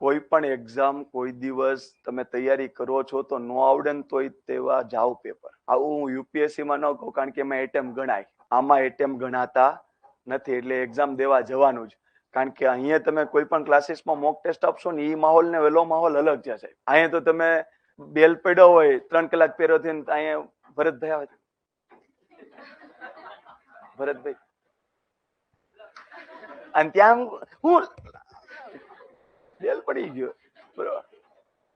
કોઈ પણ એક્ઝામ કોઈ દિવસ તમે તૈયારી કરો છો તો નો આવડે ને તોય તેવા જાવ પેપર. આવું હું યુપીએસસી માં ન કહું, કારણ કે એમાં એટેમ્પ ગણાય, આમાં એટેમ્પ ગણાતા નથી. એટલે એક્ઝામ દેવા જવાનું જ. કારણ કે અહીંયા તમે કોઈ પણ ક્લાસીસમાં મોક ટેસ્ટ આપશો ને એ માહોલ ને વેલો માહોલ અલગ છે સાહેબ. અહીંયા તો તમે બેલ પડ્યો હોય 3 કલાક પહેરો થઈને અહીંયા ભરતભાઈ આવે, ભરતભાઈ, અને ત્યાં હું બેલ પડી ગયો, બરોબર.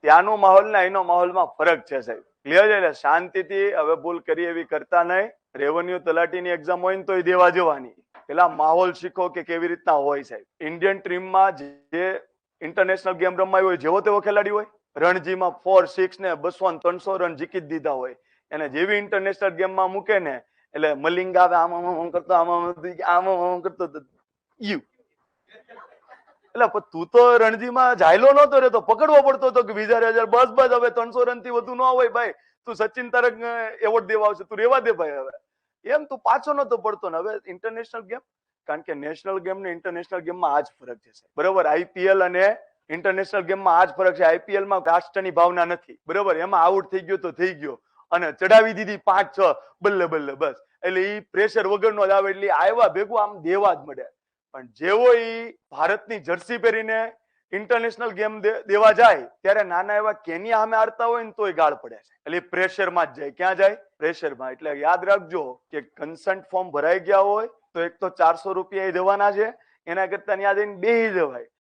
ત્યાંનો માહોલ ને અહીંનો માહોલમાં ફરક છે સાહેબ. ક્લિયર છે? એટલે શાંતિથી હવે ભૂલ કરી એવી કરતા નહીં. રેવન્યુ તલાટીની એક્ઝામ હોય ને તોય દેવા જવાની. પેલા માહોલ શીખો કે કેવી રીતના હોય સાહેબ. ઇન્ડિયન ટીમમાં જે ઇન્ટરનેશનલ ગેમ રમાય હોય, જેવો તેવો ખેલાડી હોય, રણજીમાં 4, 6 ને 200 ને 300 રન જીકી જ દીધા હોય, એને જેવી ઇન્ટરનેશનલ ગેમમાં મૂકે ને એટલે મલિંગ આવે, આમ કરતો આમ કરતો યુ. એટલે તું તો રણજીમાં જાયલો નતો રહેતો, પકડવો પડતો હતો કે વિજાર બસ બસ હવે 300 રન થી વધુ ન હોય ભાઈ, તું સચિન તારક એવોર્ડ દેવા આવશે, તું રેવા દે ભાઈ હવે. એમ તું પાછો નતો પડતો ને. હવે ઇન્ટરનેશનલ ગેમ, કારણ કે નેશનલ ગેમ ને ઇન્ટરનેશનલ ગેમમાં આ જ ફરક છે બરોબર. આઈપીએલ અને ઇન્ટરનેશનલ ગેમમાં આ જ ફરક છે. આઈપીએલ માં રાષ્ટ્રની ભાવના નથી બરોબર. એમાં આઉટ થઈ ગયો તો થઈ ગયો અને ચડાવી દીધી 5-6 બલ્લે બલ્લે બસ. એટલે ઈ પ્રેશર વગરનો જ આવે, એટલે આવ્યા ભેગું આમ દેવા જ મળે. પણ જેવો ઈ ભારતની જર્સી પહેરીને ઇન્ટરનેશનલ ગેમ દેવા જાય ત્યારે નાના એવા કેનિયા સામે હારતા હોય ને તોય ગાળ પડે છે. એટલે પ્રેશરમાં જ જાય. ક્યાં જાય? પ્રેશરમાં. એટલે યાદ રાખજો કે કન્સન્ટ ફોર્મ ભરાઈ ગયા હોય તો એક તો 400 રૂપિયા દેવાના છે, એના કરતા ત્યાં જઈને બેસી જવાય.